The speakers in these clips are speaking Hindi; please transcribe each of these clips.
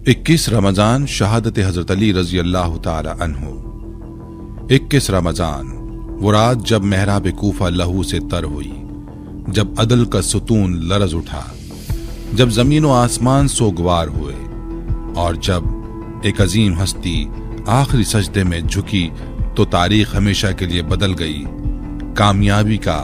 21 रमजान शहादत हजरत अली रजी अल्लाह ताला अन्हु। 21 रमजान वो रात जब मेहराब कूफा लहू से तर हुई, जब अदल का सुतून लरज उठा, जब जमीन व आसमान सोगवार हुए और जब एक अजीम हस्ती आखिरी सजदे में झुकी तो तारीख हमेशा के लिए बदल गई। कामयाबी का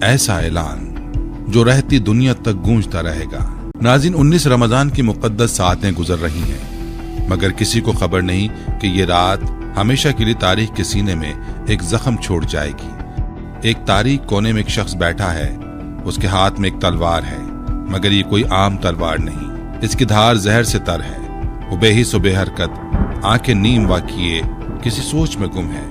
ऐसा ऐलान जो रहती दुनिया तक गूंजता रहेगा। नाज़रीन, 19 रमजान की मुक़द्दस सातें गुजर रही हैं, मगर किसी को खबर नहीं कि ये रात हमेशा के लिए तारीख के सीने में एक जख्म छोड़ जाएगी। एक तारीख कोने में एक शख्स बैठा है, उसके हाथ में एक तलवार है, मगर ये कोई आम तलवार नहीं, इसकी धार जहर से तर है। वो बेहिस व बेहरकत, आंखें नीम वाकिए किसी सोच में गुम है,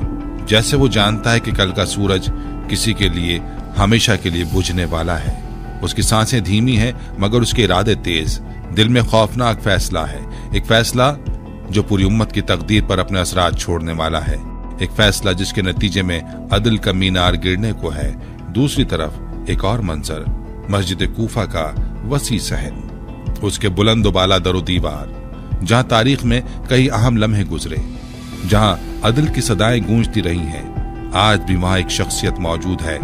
जैसे वो जानता है कि कल का सूरज किसी के लिए हमेशा के लिए बुझने वाला है। उसकी सांसें धीमी हैं, मगर उसके इरादे तेज। दिल में खौफनाक फैसला है, एक फैसला जो पूरी उम्मत की तकदीर पर अपने असरात छोड़ने वाला है, एक फैसला जिसके नतीजे में अदल का मीनार गिरने को है। दूसरी तरफ एक और मंजर, मस्जिद कूफा का वसी सहन, उसके बुलंद व बाला दरो दीवार, जहां तारीख में कई अहम लम्हे गुजरे, जहां अदल की सदाएं गूंजती रही हैं। आज भी वहां एक शख्सियत मौजूद है,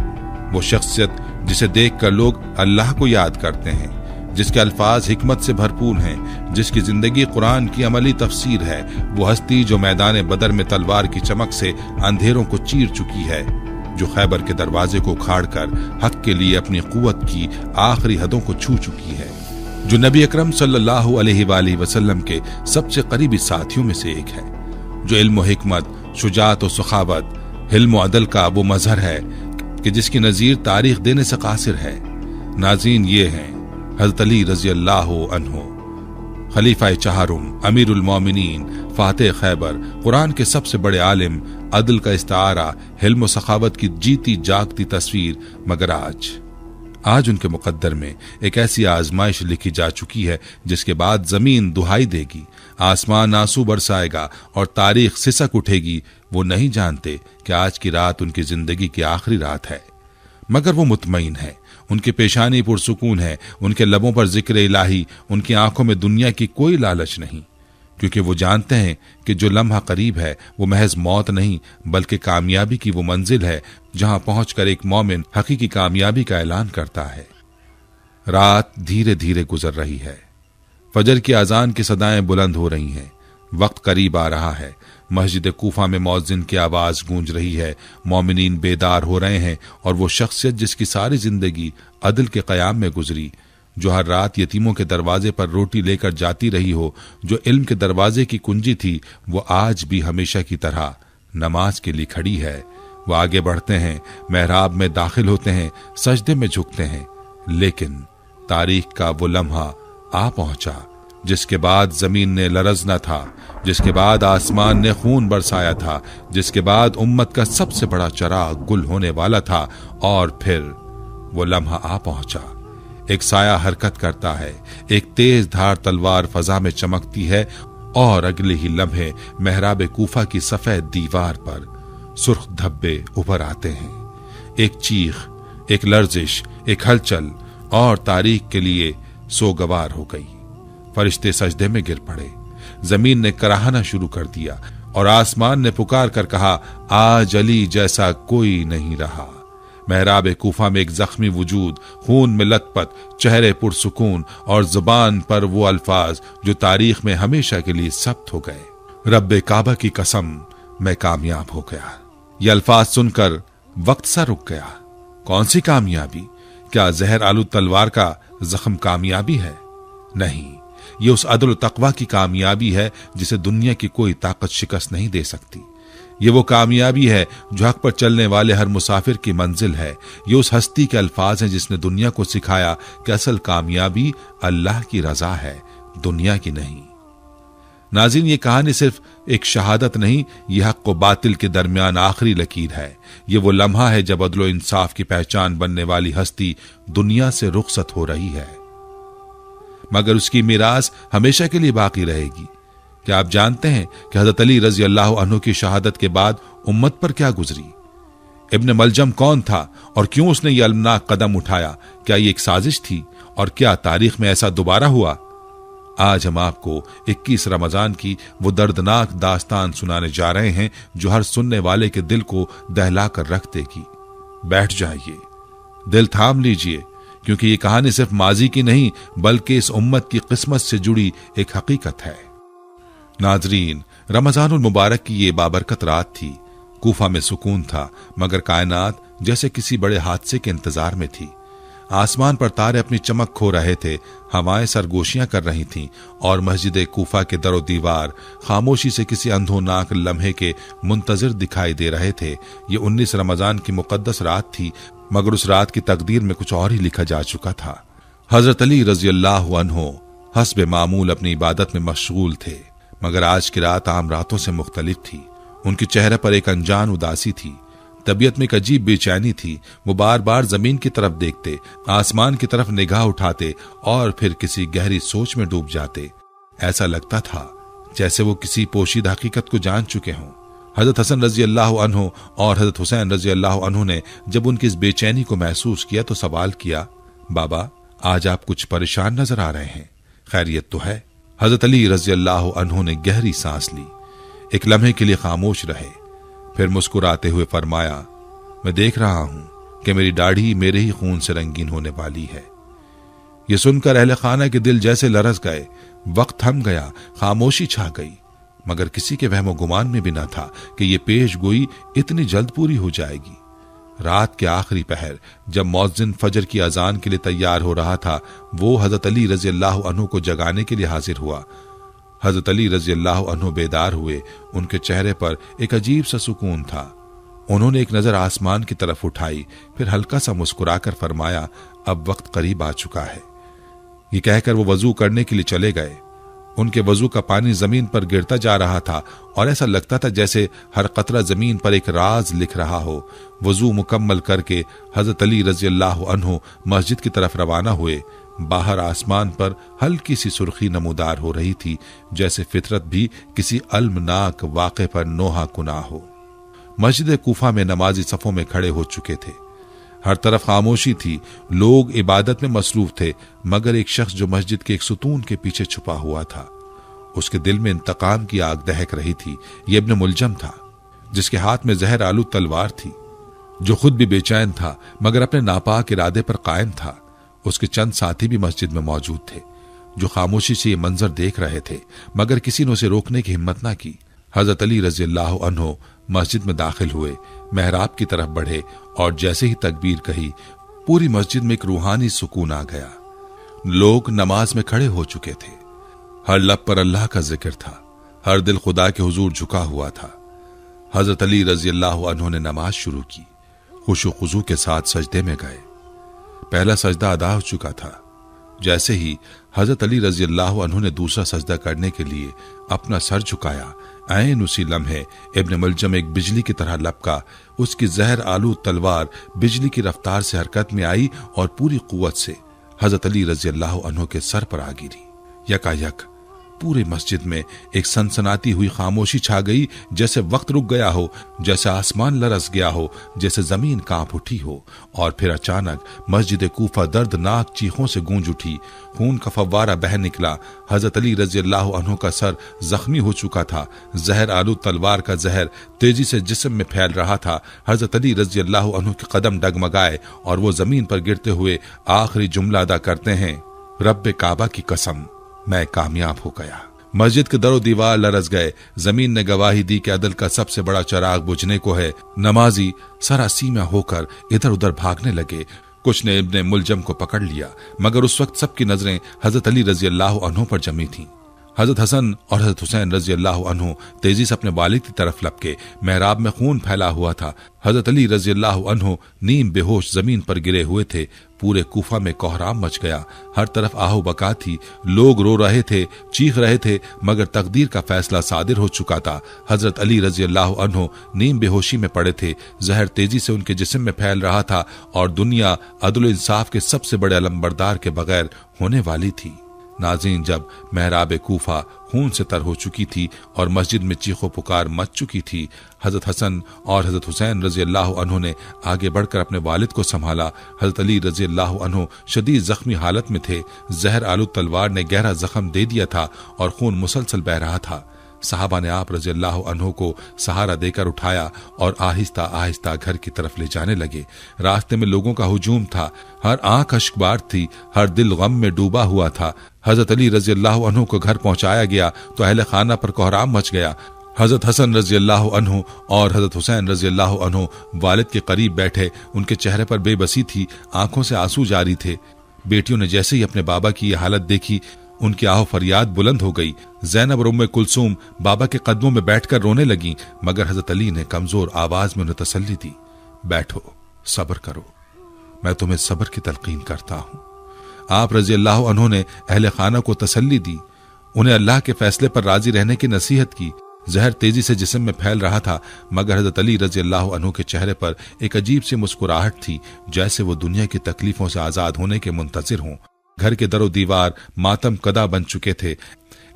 वो शख्सियत जिसे देखकर लोग अल्लाह को याद करते हैं, जिसके अल्फाज हिकमत से भरपूर हैं, जिसकी जिंदगी कुरान की अमली तफसीर है। वो हस्ती जो मैदान बदर में तलवार की चमक से अंधेरों को चीर चुकी है, जो खैबर के दरवाजे को उखाड़कर हक के लिए अपनी कुव्वत की आखिरी हदों को छू चुकी है, जो नबी अकरम सल्लल्लाहु अलैहि वसल्लम के सबसे करीबी साथियों में से एक है, जो इल्म व हिकमत, शुजाअत व सखावत, हिल्म व अदल का वो मजहर है कि जिसकी नजीर तारीख देने से कासिर है। नाज़रीन, ये हैं हज़रत अली रज़ी अल्लाह अन्हु, खलीफा चाहरुम, अमीरुल मोमिनीन, फातेह खैबर, कुरान के सबसे बड़े आलिम, अदल का इस्तारा, हिल्म व सखावत की जीती जागती तस्वीर। मगर आज उनके मुकद्दर में एक ऐसी आजमाइश लिखी जा चुकी है जिसके बाद जमीन दुहाई देगी, आसमान आंसू बरसाएगा और तारीख सिसक उठेगी। वो नहीं जानते कि आज की रात उनकी जिंदगी की आखिरी रात है, मगर वो मुतमईन है, उनकी पेशानी पुरसुकून है, उनके लबों पर जिक्र इलाही, उनकी आंखों में दुनिया की कोई लालच नहीं, क्योंकि वो जानते हैं कि जो लम्हा करीब है वो महज मौत नहीं बल्कि कामयाबी की वो मंजिल है जहां पहुंचकर एक मोमिन हकीकी कामयाबी का ऐलान करता है। रात धीरे धीरे गुजर रही है, फजर की अजान की सदाएं बुलंद हो रही हैं, वक्त करीब आ रहा है। मस्जिद कूफा में मौज़िन की आवाज गूंज रही है, मोमिनीन बेदार हो रहे हैं, और वो शख्सियत जिसकी सारी जिंदगी अदल के क़याम में गुजरी, जो हर रात यतीमों के दरवाजे पर रोटी लेकर जाती रही हो, जो इल्म के दरवाजे की कुंजी थी, वो आज भी हमेशा की तरह नमाज के लिए खड़ी है। वो आगे बढ़ते हैं, मेहराब में दाखिल होते हैं, सजदे में झुकते हैं, लेकिन तारीख का वो लम्हा आ पहुंचा जिसके बाद जमीन ने लरजना था, जिसके बाद आसमान ने खून बरसाया था, जिसके बाद उम्मत का सबसे बड़ा चराग गुल होने वाला था। और फिर वो लम्हा आ पहुंचा, एक साया हरकत करता है, एक तेज धार तलवार फजा में चमकती है, और अगले ही लम्हे मेहराब कूफा की सफेद दीवार पर सुर्ख धब्बे उभर आते हैं। एक चीख, एक लर्जिश, एक हलचल, और तारीख के लिए सोगवार हो गई। फरिश्ते सजदे में गिर पड़े, जमीन ने कराहना शुरू कर दिया, और आसमान ने पुकार कर कहा, आज अली जैसा कोई नहीं रहा। मेहराब कूफा में एक जख्मी वजूद, खून में लथपथ, चेहरे पुरसुकून, और जुबान पर वो अल्फाज जो तारीख में हमेशा के लिए सब्त हो गए, रब्बे काबा की कसम मैं कामयाब हो गया। ये अल्फाज सुनकर वक्त सा रुक गया। कौन सी कामयाबी? क्या जहर आलू तलवार का जख्म कामयाबी है? नहीं, ये उस अदल व तकवा की कामयाबी है जिसे दुनिया की कोई ताकत शिकस्त नहीं दे सकती। ये वो कामयाबी है जो हक पर चलने वाले हर मुसाफिर की मंजिल है। ये उस हस्ती के अल्फाज हैं जिसने दुनिया को सिखाया कि असल कामयाबी अल्लाह की रजा है, दुनिया की नहीं। नाज़रीन, ये कहानी सिर्फ एक शहादत नहीं, यह हक व बातिल के दरमियान आखिरी लकीर है। ये वो लम्हा है जब अदल व इंसाफ की पहचान बनने वाली हस्ती दुनिया से रुखसत हो रही है, मगर उसकी मीरास हमेशा के लिए बाकी रहेगी। क्या आप जानते हैं कि हज़रत अली रज़ी अल्लाह अन्हु की शहादत के बाद उम्मत पर क्या गुजरी? इब्न मलजम कौन था और क्यों उसने ये अलमनाक कदम उठाया? क्या ये एक साजिश थी और क्या तारीख में ऐसा दोबारा हुआ? आज हम आपको 21 रमजान की वो दर्दनाक दास्तान सुनाने जा रहे हैं जो हर सुनने वाले के दिल को दहला कर रख देगी। बैठ जाइए, दिल थाम लीजिए, क्योंकि ये कहानी सिर्फ माजी की नहीं बल्कि इस उम्मत की किस्मत से जुड़ी एक हकीकत है। नाजरीन, रमजानुल मुबारक की ये बाबरकत रात थी। कूफा में सुकून था, मगर कायनात जैसे किसी बड़े हादसे के इंतजार में थी। आसमान पर तारे अपनी चमक खो रहे थे, हवाएं सरगोशियां कर रही थीं और मस्जिद कूफा के दरो दीवार खामोशी से किसी अंधोनाक लम्हे के मुंतजिर दिखाई दे रहे थे। ये 19 रमजान की मुकद्दस रात थी, मगर उस रात की तकदीर में कुछ और ही लिखा जा चुका था। हजरत अली रजी अल्लाह अन्हो हस्ब मामूल अपनी इबादत में मशगूल थे, मगर आज की रात आम रातों से मुख्तलिफ थी। उनके चेहरे पर एक अनजान उदासी थी, तबीयत में एक अजीब बेचैनी थी। वो बार बार जमीन की तरफ देखते, आसमान की तरफ निगाह उठाते और फिर किसी गहरी सोच में डूब जाते। ऐसा लगता था जैसे वो किसी पोशीदा हकीकत को जान चुके हों। हजरत हसन रजी अल्लाह अन्हो और हजरत हुसैन रजी अल्लाह अन्हो ने जब उनकी इस बेचैनी को महसूस किया तो सवाल किया, बाबा आज आप कुछ परेशान नजर आ रहे हैं, खैरियत तो है? हजरत अली रजी अल्लाह अन्हो ने गहरी सांस ली, एक लम्हे के लिए खामोश रहे, फिर मुस्कुराते हुए फरमाया, मैं देख रहा हूं कि मेरी दाढ़ी मेरे ही खून से रंगीन होने वाली है। यह सुनकर अहले खाना के दिल जैसे लरस गए। वक्त थम गया, खामोशी छा गई, मगर किसी के वहमो गुमान में भी न था कि यह पेश गोई इतनी जल्द पूरी हो जाएगी। रात के आखिरी पहर जब मौज़िन फजर की अजान के लिए तैयार हो रहा था, वो हजरत अली रजी अल्लाह अन्हु को जगाने के लिए हाजिर हुआ। हजरत अली रजी अल्लाह अन्हु बेदार हुए। उनके चेहरे पर एक अजीब सा सुकून था। उन्होंने एक नजर आसमान की तरफ उठाई, फिर हल्का सा मुस्कुराकर फरमाया, अब वक्त करीब आ चुका है। ये कहकर वो वजू करने के लिए चले गए। उनके वजू का पानी जमीन पर गिरता जा रहा था और ऐसा लगता था जैसे हर कतरा जमीन पर एक राज लिख रहा हो। वजू मुकम्मल करके हजरत अली रजी अल्लाह अन्हु मस्जिद की तरफ रवाना हुए। बाहर आसमान पर हल्की सी सुर्खी नमूदार हो रही थी, जैसे फितरत भी किसी अलमनाक वाक़े पर नोहा कुना हो। मस्जिद कूफा में नमाजी सफों में खड़े हो चुके थे। हर तरफ खामोशी थी, लोग इबादत में मसरूफ थे, मगर एक शख्स जो मस्जिद के एक सुतून के पीछे छुपा हुआ था, उसके दिल में इंतकाम की आग दहक रही थी। यह इब्न मुलजम था, जिसके हाथ में जहर आलू तलवार थी, जो खुद भी बेचैन था मगर अपने नापाक इरादे पर कायम था। उसके चंद साथी भी मस्जिद में मौजूद थे, जो खामोशी से ये मंजर देख रहे थे, मगर किसी ने उसे रोकने की हिम्मत न की। हजरत अली रजी अल्लाह अन्हु मस्जिद में दाखिल हुए, मेहराब की तरफ बढ़े और जैसे ही तकबीर कही, पूरी मस्जिद में एक रूहानी सुकून आ गया। लोग नमाज में खड़े हो चुके थे, हर लब पर अल्लाह का जिक्र था, हर दिल खुदा के हुजूर झुका हुआ था। हजरत अली रजी अल्लाह अन्हु ने नमाज शुरू की, खुशू खुजू के साथ सजदे में गए। पहला सजदा अदा हो चुका था। जैसे ही हजरत अली रजी अल्लाह अन्हु ने दूसरा सजदा करने के लिए अपना सर झुकाया, ऐन उसी लम्हे इब्न मुलजम एक बिजली की तरह लपका। उसकी जहर आलू तलवार बिजली की रफ्तार से हरकत में आई और पूरी कुव्वत से हजरत अली रजी अल्लाह अन्हु के सर पर आ गिरी। यकायक पूरे मस्जिद में एक सनसनाती हुई खामोशी छा गई, जैसे वक्त रुक गया हो, जैसे आसमान लरस गया हो, जैसे जमीन कांप उठी हो। और फिर अचानक मस्जिद कूफा दर्दनाक चीखों से गूंज उठी। खून का फव्वारा बह निकला। हजरत अली रजी अल्लाह अन्हु का सर जख्मी हो चुका था। जहर आलू तलवार का जहर तेजी से जिस्म में फैल रहा था। हजरत अली रजी अल्लाह अन्हु के कदम डगमगाए और वो जमीन पर गिरते हुए आखिरी जुमला अदा करते हैं, रब्बे काबा की कसम, मैं कामयाब हो गया। मस्जिद के दरो दीवार लरस गए। जमीन ने गवाही दी कि अदल का सबसे बड़ा चराग बुझने को है। नमाजी सरासीमा होकर इधर उधर भागने लगे। कुछ ने इब्ने मुलजम को पकड़ लिया, मगर उस वक्त सबकी नजरें हजरत अली रजी अल्लाह अन्हु पर जमी थीं। हजरत हसन और हजरत हुसैन रजी अल्लाह अन्हु तेजी से अपने वालिद की तरफ लपके। मेहराब में खून फैला हुआ था। हजरत अली रजी अल्लाह अन्हु नीम बेहोश जमीन पर गिरे हुए थे। पूरे कूफा में कोहराम मच गया। हर तरफ आहो बका थी। लोग रो रहे थे, चीख रहे थे, मगर तकदीर का फैसला सादिर हो चुका था। हजरत अली रजी अल्लाह अन्हु नीम बेहोशी में पड़े थे। जहर तेजी से उनके जिस्म में फैल रहा था और दुनिया अदल इंसाफ के सबसे बड़े अलंबरदार के बगैर होने वाली थी। नाज़रीन, जब महराब कूफा खून से तर हो चुकी थी और मस्जिद में चीखो पुकार मच चुकी थी, हजरत हसन और हजरत हुसैन रजी अल्लाह अन्हु ने आगे बढ़कर अपने वालिद को संभाला। हजरत अली रजी अल्लाह अन्हु शदीद जख्मी हालत में थे। जहर आलू तलवार ने गहरा जख्म दे दिया था और खून मुसलसल बह रहा था। साहबा ने आप रजी अल्लाह अन्हु को सहारा देकर उठाया और आहिस्ता आहिस्ता घर की तरफ ले जाने लगे। रास्ते में लोगों का हुजूम था, हर आंख अश्कबार थी, हर दिल गम में डूबा हुआ था। हजरत अली रजी अल्लाह अन्हु को घर पहुंचाया गया तो अहले खाना पर कोहराम मच गया। हजरत हसन रजी अल्लाह अन्हु और हजरत हुसैन रजी अल्लाह अन्हु वालिद के करीब बैठे। उनके चेहरे पर बेबसी थी, आंखों से आंसू जारी थे। बेटियों ने जैसे ही अपने बाबा की यह हालत देखी, उनकी आहो फरियाद बुलंद हो गई। ज़ैनब और उम्मे कुलसूम बाबा के कदमों में बैठकर रोने लगी, मगर हजरत अली ने कमजोर आवाज में उन्हें तसल्ली दी। बैठो, सब्र करो, मैं तुम्हें सब्र की तलकीन करता हूं। आप रजी अल्लाह अन्हु ने अहले खाना को तसल्ली दी, उन्हें अल्लाह के फैसले पर राजी रहने की नसीहत की। जहर तेजी से जिस्म में फैल रहा था, मगर हजरत अली रजी अल्लाह अन्हु के चेहरे पर एक अजीब सी मुस्कुराहट थी, जैसे वो दुनिया की तकलीफों से आजाद होने के मुंतजिर हों। घर के दरो दीवार मातम कदा बन चुके थे।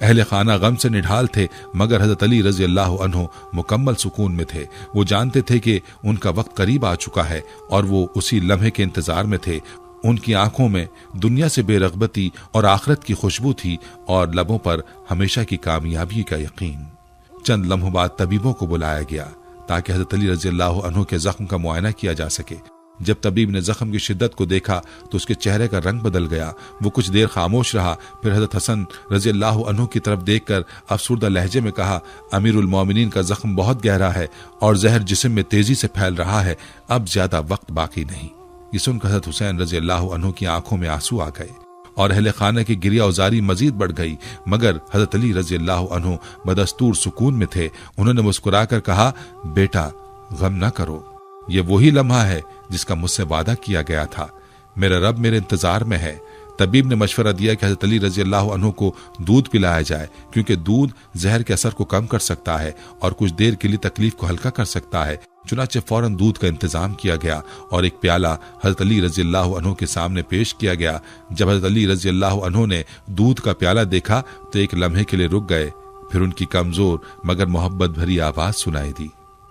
अहले खाना गम से निढाल थे, मगर हजरत अली रजी अल्लाह अन्हु मुकम्मल सुकून में थे। वो जानते थे कि उनका वक्त करीब आ चुका है और वो उसी लम्हे के इंतजार में थे। उनकी आंखों में दुनिया से बेरगबती और आखिरत की खुशबू थी और लबों पर हमेशा की कामयाबी का यकीन। चंद लम्हों बाद तबीबों को बुलाया गया ताकि हजरत अली रजी अल्लाह अन्हु के जख्म का मुआयना किया जा सके। जब तबीब ने जख्म की शिद्दत को देखा तो उसके चेहरे का रंग बदल गया। वो कुछ देर खामोश रहा, फिर हजरत हसन रजी अल्लाह अन्हु की तरफ देखकर अफसुर्दा लहजे में कहा, अमीरुल मोमिनीन का जख्म बहुत गहरा है और जहर जिस्म में तेजी से फैल रहा है, अब ज्यादा वक्त बाकी नहीं। ये सुनकर हजरत हुसैन रजी अल्लाह अन्हु की आंखों में आंसू आ गए और अहले खाने की गिरिया उजारी मजीद बढ़ गई, मगर हजरत अली रजी अल्लाह अन्हु बदस्तूर सुकून में थे। उन्होंने मुस्कुराकर कहा, बेटा गम न करो, ये वही लम्हा है जिसका मुझसे वादा किया गया था। मेरा रब मेरे इंतजार में है। तबीब ने मशवरा दिया कि हजरत अली रजी अल्लाह अन्हु को दूध पिलाया जाए, क्योंकि दूध जहर के असर को कम कर सकता है और कुछ देर के लिए तकलीफ को हल्का कर सकता है। चुनाचे फौरन दूध का इंतजाम किया गया और एक प्याला हजरत अली रजी अल्लाह अन्हु के सामने पेश किया गया। जब हजरत अली रजी अल्लाह अन्हु ने दूध का प्याला देखा तो एक लम्हे के लिए रुक गए, फिर उनकी कमजोर मगर मोहब्बत भरी आवाज सुनाई दी,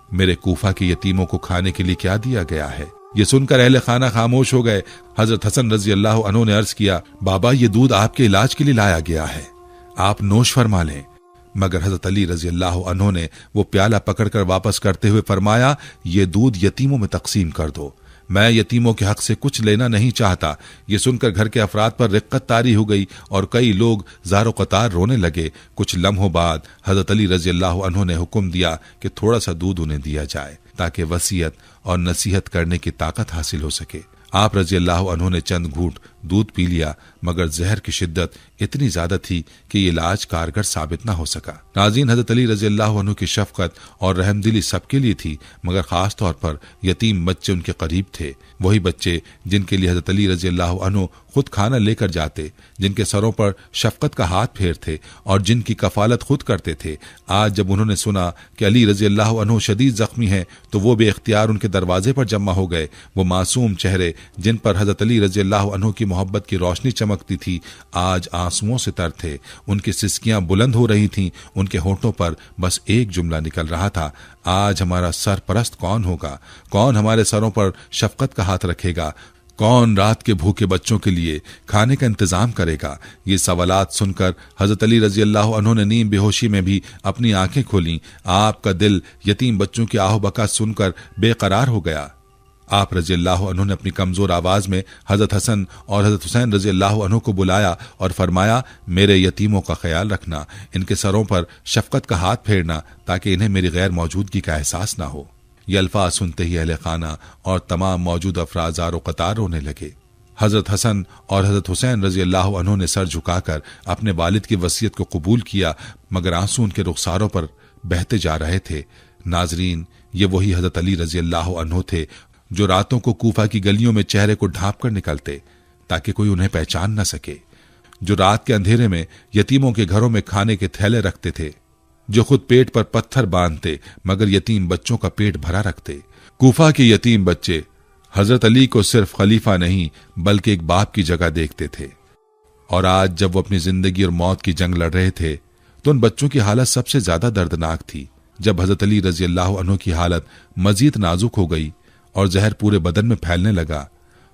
मेरे कूफा के यतीमों को खाने के लिए क्या दिया गया है? ये सुनकर अहले खाना खामोश हो गए। हजरत हसन रजी अल्लाह अन्हु ने अर्ज किया, बाबा ये दूध आपके इलाज के लिए लाया गया है, आप नोश फरमा लें। मगर हजरत अली रजी अल्लाह अन्हु ने वो प्याला पकड़कर वापस करते हुए फरमाया, ये दूध यतीमों में तकसीम कर दो, मैं यतीमों के हक से कुछ लेना नहीं चाहता। ये सुनकर घर के अफराद पर रिक्कत तारी हो गई और कई लोग ज़ारो कतार रोने लगे। कुछ लम्हों बाद हजरत अली रजी अल्लाह अन्हु ने हुक्म दिया कि थोड़ा सा दूध उन्हें दिया जाए ताकि वसीयत और नसीहत करने की ताकत हासिल हो सके। आप रजी अल्लाह अन्हु ने चंद घूंट दूध पी लिया, मगर जहर की शिद्दत इतनी ज्यादा थी कि ये इलाज कारगर साबित न हो सका। नाज़रीन, हजरत अली रजी अल्लाह अन्हु की शफकत और रहमदिली सबके लिए थी, मगर खास तौर पर यतीम बच्चे उनके करीब थे। वही बच्चे जिनके लिए हजरत अली रजी अल्लाह अन्हु खुद खाना लेकर जाते, जिनके सरों पर शफकत का हाथ फेरते और जिनकी कफालत खुद करते थे। आज जब उन्होंने सुना कि अली रजी अल्लाह अन्हु शदीद जख्मी हैं, तो वो बेख्तियार उनके दरवाजे पर जमा हो गए। वो मासूम चेहरे जिन पर हजरत अली रजी अल्लाह अन्हु की मोहब्बत की रोशनी चमकती थी, आज आंसुओं से तर थे। उनकी सिसकियां बुलंद हो रही थीं, उनके होठों पर बस एक जुमला निकल रहा था, आज हमारा सरपरस्त कौन होगा? कौन हमारे सरों पर शफकत का हाथ रखेगा? कौन रात के भूखे बच्चों के लिए खाने का इंतजाम करेगा? ये सवालात सुनकर हजरत अली रजी अल्लाह अन्हु ने नीम बेहोशी में भी अपनी आंखें खोलीं। आपका दिल यतीम बच्चों की आहो बका सुनकर बेकरार हो गया। आप रजी अल्लाह अन्हु ने अपनी कमजोर आवाज में हजरत हसन और हजरत हुसैन रजी अल्लाह अन्हु को बुलाया और फरमाया, मेरे यतीमों का ख्याल रखना, इनके सरों पर शफकत का हाथ फेरना ताकि इन्हें मेरी गैर मौजूदगी का एहसास ना हो। ये अल्फाज सुनते ही अहले खाना और तमाम मौजूद अफराद ज़ारो कतार रोने लगे। हजरत हसन और हजरत हुसैन रजी अल्लाह अन्हु ने सर झुकाकर अपने वालिद की वसीयत को कबूल किया, मगर आंसू उनके रुखसारों पर बहते जा रहे थे। नाजरीन, ये वही हजरत अली रजी अल्लाह अन्हु थे जो रातों को कूफा की गलियों में चेहरे को ढांप कर निकलते ताकि कोई उन्हें पहचान न सके, जो रात के अंधेरे में यतीमों के घरों में खाने के थैले रखते थे, जो खुद पेट पर पत्थर बांधते मगर यतीम बच्चों का पेट भरा रखते। कूफा के यतीम बच्चे हजरत अली को सिर्फ खलीफा नहीं बल्कि एक बाप की जगह देखते थे। और आज जब वो अपनी जिंदगी और मौत की जंग लड़ रहे थे तो उन बच्चों की हालत सबसे ज्यादा दर्दनाक थी। जब हजरत अली रजी अल्लाह अन्हु की हालत मजीद नाजुक हो गई और जहर पूरे बदन में फैलने लगा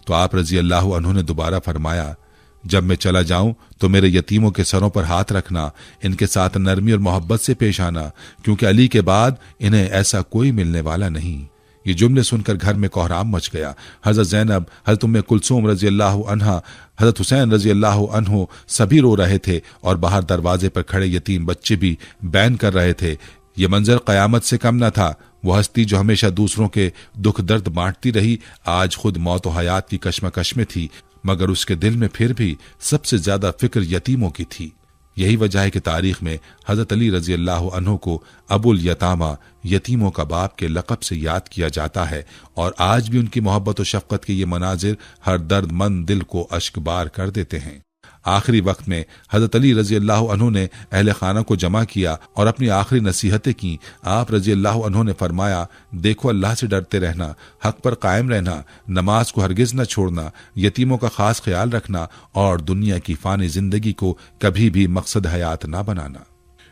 तो आप रजी अल्लाह अन्हु ने दोबारा फरमाया, जब मैं चला जाऊं तो मेरे यतीमों के सरों पर हाथ रखना, इनके साथ नरमी और मोहब्बत से पेश आना, क्योंकि अली के बाद इन्हें ऐसा कोई मिलने वाला नहीं। ये जुमले सुनकर घर में कोहराम मच गया। हजरत जैनब, हजरत उम्मे कुलसूम रजी अल्लाह अन्हा, हजरत हुसैन रजी अल्लाह अन्हु सभी रो रहे थे और बाहर दरवाजे पर खड़े यतीम बच्चे भी बैन कर रहे थे। ये मंजर कयामत से कम न था। वो हस्ती जो हमेशा दूसरों के दुख दर्द बांटती रही, आज खुद मौत और हयात की कश्मकश में थी, मगर उसके दिल में फिर भी सबसे ज्यादा फिक्र यतीमों की थी। यही वजह है कि तारीख में हजरत अली रजी अल्लाह अन्हु को अबुल यतामा, यतीमों का बाप के लक़ब से याद किया जाता है और आज भी उनकी मोहब्बत और शफकत के ये मनाजिर हर दर्दमंद दिल को अश्कबार कर देते हैं। आखिरी वक्त में हजरत अली रजी अल्लाह अन्हु ने अहले खाना को जमा किया और अपनी आखिरी नसीहतें की। आप रजी अल्लाह अन्हु ने फरमाया, देखो अल्लाह से डरते रहना, हक पर कायम रहना, नमाज को हरगिज न छोड़ना, यतीमों का खास ख्याल रखना और दुनिया की फानी जिंदगी को कभी भी मकसद हयात न बनाना।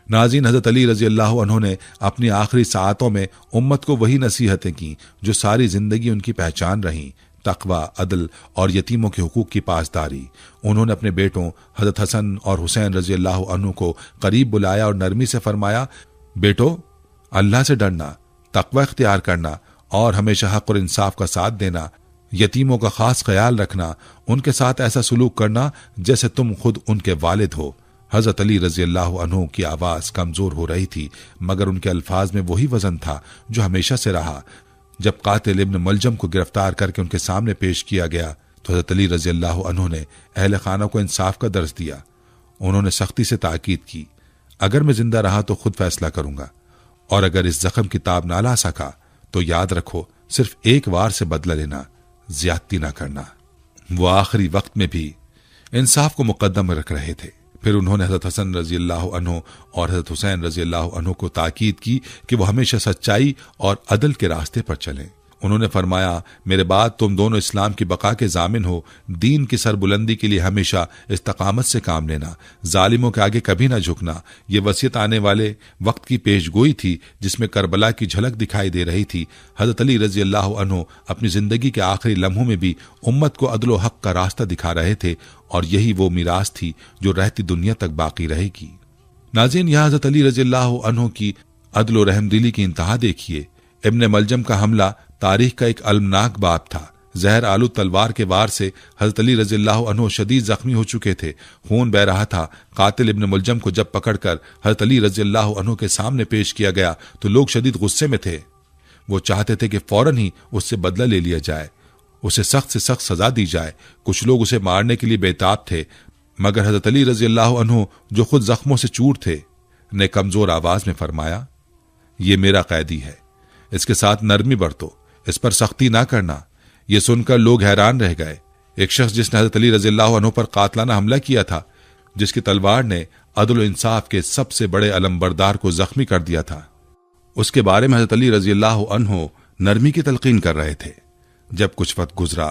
नाज़रीन, हजरत अली रजी अल्लाह अन्हु ने अपनी आखिरी साअतों में उम्मत को वही नसीहतें की जो सारी जिंदगी उनकी पहचान रहीं, तकवा, अदल और यतीमों के हुकूक की पासदारी। उन्होंने अपने बेटों हजरत हसन और हुसैन रजी अल्लाह अन्हु को करीब बुलाया और नरमी से फरमाया, बेटो, अल्लाह से डरना, तकवा इख्तियार करना और हमेशा हक और इंसाफ का साथ देना, यतीमों का खास ख्याल रखना, उनके साथ ऐसा सुलूक करना जैसे तुम खुद उनके वालिद हो। हजरत अली रजी अल्लाह अन्हु की आवाज कमजोर हो रही थी, मगर उनके अल्फाज में वही वजन था जो हमेशा से रहा। जब कातिल इब्न मलजम को गिरफ्तार करके उनके सामने पेश किया गया तो हजरत अली रजी अल्लाह अन्हु ने अहले खाना को इंसाफ का दर्ज दिया। उन्होंने सख्ती से ताकीद की, अगर मैं जिंदा रहा तो खुद फैसला करूंगा और अगर इस जख्म की ताब ना ला सका तो याद रखो, सिर्फ एक वार से बदला लेना, ज्यादती ना करना। वो आखिरी वक्त में भी इंसाफ को मुकद्दम रख रहे थे। फिर उन्होंने हजरत हसन रजी अल्लाह अन्हु और हजरत हुसैन रजी अल्लाह अन्हु को ताकीद की कि वो हमेशा सच्चाई और अदल के रास्ते पर चलें। उन्होंने फरमाया, मेरे बाद तुम दोनों इस्लाम की बका के जामिन हो, दीन की सरबुलंदी के लिए हमेशा इस्तकामत से काम लेना, जालिमों के आगे कभी ना झुकना। ये वसीयत आने वाले वक्त की पेशगोई थी जिसमें करबला की झलक दिखाई दे रही थी। हजरत अली रजी अल्लाह अन्हु अपनी जिंदगी के आखिरी लम्हों में भी उम्मत को अदल व हक का रास्ता दिखा रहे थे और यही वो मीरास थी जो रहती दुनिया तक बाकी रहेगी। नाज़रीन, यहाँ हजरत अली रजी अल्लाह अन्हु की अदल व रहमदिली की इंतहा देखिए। इब्न मलजम का हमला तारीख का एक अलमनाक बाब था। जहर आलू तलवार के वार से हजरत अली रजी अल्लाह अन्हु शदीद जख्मी हो चुके थे, खून बह रहा था। कातिल इब्न मुलजम को जब पकड़कर हजरत अली रजी अल्लाह अन्हु के सामने पेश किया गया तो लोग शदीद गुस्से में थे। वो चाहते थे कि फौरन ही उससे बदला ले लिया जाए, उसे सख्त से सख्त सजा दी जाए। कुछ लोग उसे मारने के लिए बेताब थे, मगर हजरत अली रजी अल्लाह अन्हु जो खुद जख्मों से चूर थे ने कमजोर आवाज में फरमाया, ये मेरा कैदी है, इसके साथ नरमी बरतो, इस पर सख्ती ना करना। यह सुनकर लोग हैरान रह गए। एक शख्स जिसने हजरत अली रजी अल्लाह अन्हु पर कातलाना हमला किया था, जिसकी तलवार ने अदल व इंसाफ के सबसे बड़े अलमबरदार को जख्मी कर दिया था, उसके बारे में हजरत अली रजी अल्लाह अन्हु नरमी की तलकीन कर रहे थे। जब कुछ वक्त गुजरा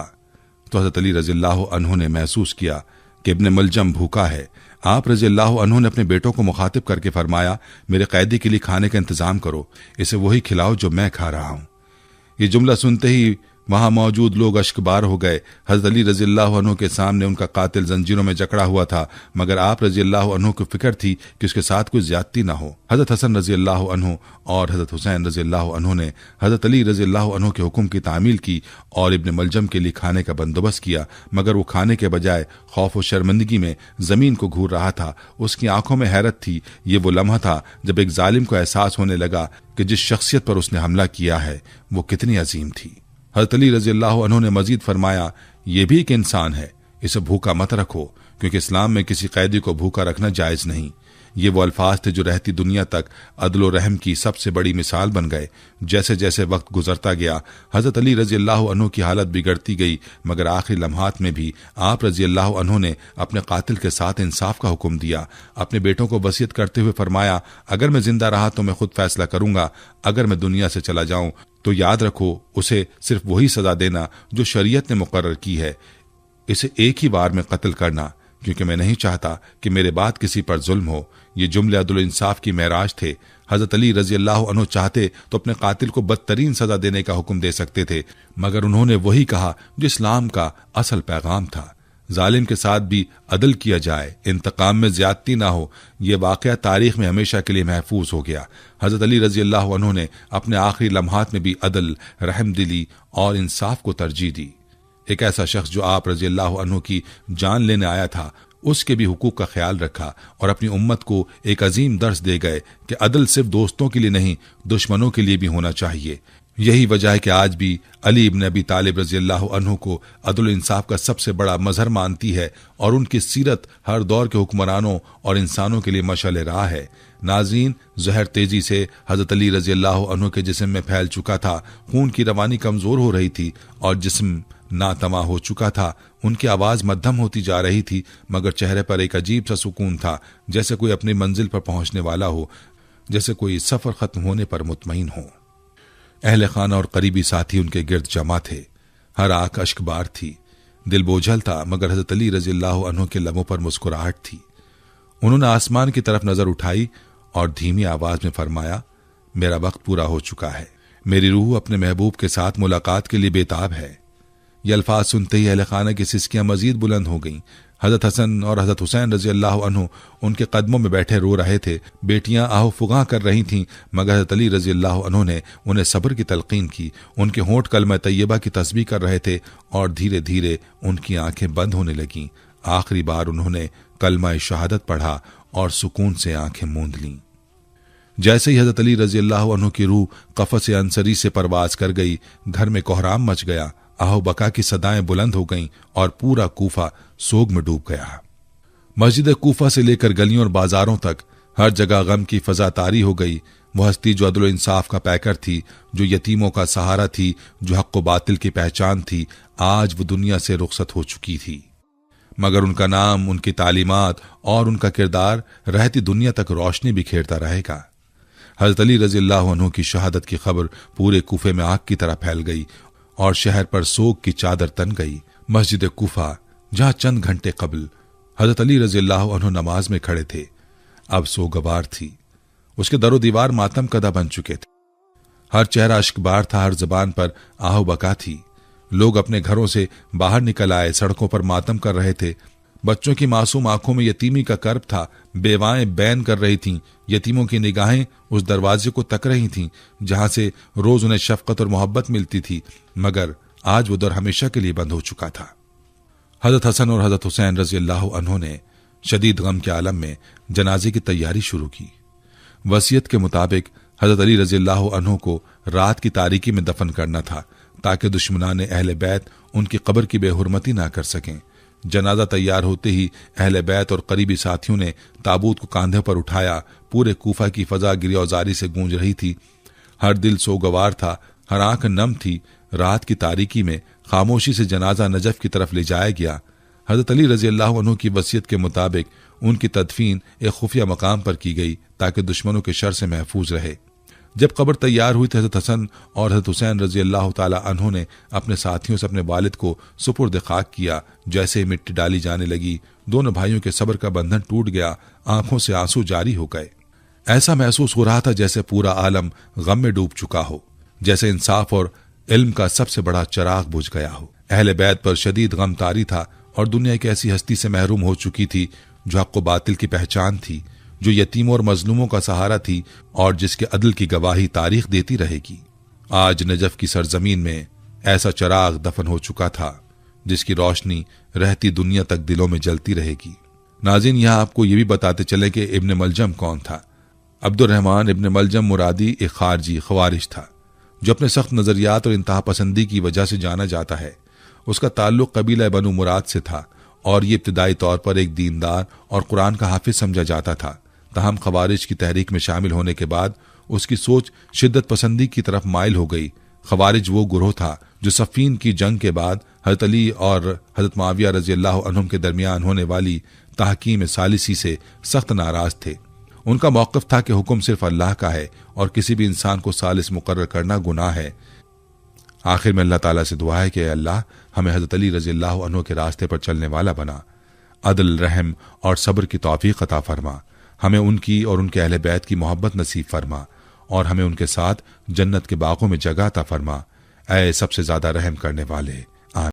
तो हजरत अली रजी अल्लाह अन्हु ने महसूस किया कि इब्न मलजम भूखा है। आप रजी अल्लाह अन्हु ने अपने बेटों को मुखातिब करके फरमाया, मेरे कैदी के लिए खाने का इंतजाम करो, इसे वही खिलाओ जो मैं खा रहा हूं। ये जुमला सुनते ही वहां मौजूद लोग अश्कबार हो गए। हजरत अली रजी अल्लाह अन्हु के सामने उनका कातिल जंजीरों में जकड़ा हुआ था, मगर आप रजी अल्लाह अन्हु को फिक्र थी कि उसके साथ कोई ज्यादती ना हो। हजरत हसन रजी अल्लाह अन्हु और हजरत हुसैन रजी अल्लाह अन्हु ने हजरत अली रजी अल्लाह अन्हु के हुक्म की तामील की और इब्न मलजम के लिए खाने का बंदोबस्त किया, मगर वो खाने के बजाय खौफ और शर्मिंदगी में जमीन को घूर रहा था। उसकी आंखों में हैरत थी। ये वो लम्हा था जब एक जालिम को एहसास होने लगा कि जिस शख्सियत पर उसने हमला किया है वो कितनी अजीम थी। हज़रत अली रज़ी अल्लाह अन्हु ने मजीद फरमाया, ये भी एक इंसान है, इसे भूखा मत रखो, क्योंकि इस्लाम में किसी कैदी को भूखा रखना जायज नहीं। ये वो अल्फाज थे जो रहती दुनिया तक अदल व रहम की सबसे बड़ी मिसाल बन गए। जैसे जैसे वक्त गुजरता गया हज़रत अली रज़ी अल्लाह अन्हु की हालत बिगड़ती गई, मगर आखिरी लम्हात में भी आप रज़ी अल्लाह अन्हु ने अपने कातिल के साथ इंसाफ का हुक्म दिया। अपने बेटों को वसीयत करते हुए फरमाया, अगर मैं जिंदा रहा तो मैं खुद फैसला करूंगा, अगर मैं दुनिया से चला जाऊं तो याद रखो उसे सिर्फ वही सजा देना जो शरीयत ने मुकर्रर की है। इसे एक ही बार में कत्ल करना, क्योंकि मैं नहीं चाहता कि मेरे बाद किसी पर जुल्म हो। ये जुमले अदल इंसाफ की महराज थे। हजरत अली रजी अल्लाह अन्हु चाहते तो अपने कातिल को बदतरीन सजा देने का हुक्म दे सकते थे, मगर उन्होंने वही कहा जो इस्लाम का असल पैगाम था। जालिम के साथ भी अदल किया जाए, इंतकाम में ज्यादती ना हो। यह वाकया तारीख में हमेशा के लिए महफूज हो गया। हजरत अली रजी अल्लाह अन्हु ने अपने आखिरी लम्हात में भी अदल, रहमदिली और इंसाफ को तरजीह दी। एक ऐसा शख्स जो आप रजी अल्लाह अन्हु की जान लेने आया था, उसके भी हुकूक का ख्याल रखा और अपनी उम्मत को एक अजीम दर्स दे गए कि अदल सिर्फ दोस्तों के लिए नहीं, दुश्मनों के लिए भी होना चाहिए। यही वजह है कि आज भी अली इब्न अबी तालिब रजी अल्लाह अन्हु को अदल इंसाफ का सबसे बड़ा मजहर मानती है और उनकी सीरत हर दौर के हुक्मरानों और इंसानों के लिए मशाल राह है। नाज़रीन, जहर तेजी से हजरत अली रजी अल्लाह अन्हु के जिस्म में फैल चुका था। खून की रवानी कमजोर हो रही थी और जिस्म नातमा हो चुका था। उनकी आवाज मध्यम होती जा रही थी, मगर चेहरे पर एक अजीब सा सुकून था, जैसे कोई अपनी मंजिल पर पहुंचने वाला हो, जैसे कोई सफर खत्म होने पर मुतमईन हो। अहले खाना और करीबी साथी उनके गिर्द जमा थे। हर आंख अश्कबार थी, दिल बोझल था, मगर हजरत अली रजी अल्लाह अन्हु के लबों पर मुस्कुराहट थी। उन्होंने आसमान की तरफ नजर उठाई और धीमी आवाज में फरमाया, मेरा वक्त पूरा हो चुका है। मेरी रूह अपने महबूब के साथ मुलाकात के लिए बेताब है। ये अल्फाज सुनते ही अहले खाना की सिसकियां मजीद बुलंद हो गईं। हजरत हसन और हजरत हुसैन रजी अल्लाह अन्हु उनके कदमों में बैठे रो रहे थे। बेटियां आहो फुगा कर रही थीं, मगर हजरत अली रजी अल्लाह अन्हु ने उन्हें सब्र की तलकीन की। उनके होंठ कलमा तैयबा की तस्बीह कर रहे थे और धीरे धीरे उनकी आंखें बंद होने लगीं। आखिरी बार उन्होंने कलमा शहादत पढ़ा और सुकून से आंखें मूंद लीं। जैसे ही हजरत अली रजी अल्लाह अन्हु की रूह कफस अंसरी से परवाज कर गई, घर में कोहराम मच गया। आहो बका की सदाएं बुलंद हो गईं और पूरा कूफा सोग में डूब गया। मस्जिद कूफा से लेकर गलियों और बाजारों तक हर जगह गम की फजा तारी हो गई। वह हस्ती जो अदल इंसाफ का पैकर थी, जो यतीमों का सहारा थी, जो हक व बातिल की पहचान थी, आज वो दुनिया से रुखसत हो चुकी थी। मगर उनका नाम, उनकी तालीमात और उनका किरदार रहती दुनिया तक रोशनी बिखेरता रहेगा। हजरत अली रजी अल्लाह अन्हु की शहादत की खबर पूरे कूफे में आग की तरह फैल गई और शहर पर सोग की चादर तन गई। मस्जिद कूफा, जहां चंद घंटे कबल हजरत अली रजी अल्लाह अन्हु नमाज में खड़े थे, अब सोगवार थी। उसके दरो दीवार मातम कदा बन चुके थे। हर चेहरा अश्कबार था, हर जबान पर आहो बका थी। लोग अपने घरों से बाहर निकल आए, सड़कों पर मातम कर रहे थे। बच्चों की मासूम आंखों में यतीमी का कर्ब था। बेवाएं बैन कर रही थीं। यतीमों की निगाहें उस दरवाजे को तक रही थीं जहां से रोज उन्हें शफकत और मोहब्बत मिलती थी, मगर आज वो दर हमेशा के लिए बंद हो चुका था। हजरत हसन और हजरत हुसैन रजी अल्लाह अन्हु ने शदीद गम के आलम में जनाजे की तैयारी शुरू की। वसीयत के मुताबिक हजरत अली रजी अल्लाह अन्हु को रात की तारीकी में दफन करना था, ताकि दुश्मनान अहले बैत उनकी कब्र की बेहुरमती ना कर सकें। जनाजा तैयार होते ही अहले बैत और करीबी साथियों ने ताबूत को कांधे पर उठाया। पूरे कूफा की फजा गिरियाजारी से गूंज रही थी। हर दिल सोगवार था, हर आंख नम थी। रात की तारीकी में खामोशी से जनाजा नजफ की तरफ ले जाया गया। हजरत अली रजी अल्लाह अन्हु की वसीयत के मुताबिक उनकी तदफीन एक खुफिया मकाम पर की गई, ताकि दुश्मनों के शर से महफूज रहे। जब कब्र तैयार हुई तो हजरत हसन और हजरत हुसैन रजी अल्लाह ताला अन्हु ने अपने साथियों से अपने वालिद को सुपुर्द खाक किया। जैसे ही मिट्टी डाली जाने लगी, दोनों भाइयों के सब्र का बंधन टूट गया। आंखों से आंसू जारी हो गए। ऐसा महसूस हो रहा था जैसे पूरा आलम गम में डूब चुका हो, जैसे इंसाफ और इल्म का सबसे बड़ा चिराग बुझ गया हो। अहले बैत पर शदीद गम तारी था और दुनिया एक ऐसी हस्ती से महरूम हो चुकी थी जो हक व बातिल की पहचान थी, जो यतीमों और मजलूमों का सहारा थी और जिसके अदल की गवाही तारीख देती रहेगी। आज नजफ की सरजमीन में ऐसा चिराग दफन हो चुका था जिसकी रोशनी रहती दुनिया तक दिलों में जलती रहेगी। नाज़रीन, यहां आपको यह भी बताते चले कि इब्न मलजम कौन था। अब्दुर्रहमान इब्न मलजम मुरादी एक खारजी खवारिज था जो अपने सख्त नजरियात और इंतहा पसंदी की वजह से जाना जाता है। उसका ताल्लुक कबीला बनु मुराद से था और ये इब्तिदाई तौर पर एक दीनदार और कुरान का हाफिज समझा जाता था। तहम खवारिज की तहरीक में शामिल होने के बाद उसकी सोच शिद्दत पसंदी की तरफ माइल हो गई। खवारिज वो गुरोह था जो सफ़ीन की जंग के बाद हजरत अली और हजरत मुआविया रजी अल्लाह अन्हुम के दरमियान होने वाली तहकीम सालिसी से सख्त नाराज थे। उनका मौक़िफ़ था कि हुक्म सिर्फ अल्लाह का है और किसी भी इंसान को सालिस मुकर्रर करना गुनाह है। आखिर में अल्लाह ताला से दुआ है कि अल्लाह हमें हजरत अली रजी अल्लाह अन्हु के रास्ते पर चलने वाला बना। अदल, रहम और सब्र की तौफीक अता फरमा। हमें उनकी और उनके अहले बैत की मोहब्बत नसीब फरमा और हमें उनके साथ जन्नत के बागों में जगह अता फरमा। ऐ सबसे ज्यादा रहम करने वाले,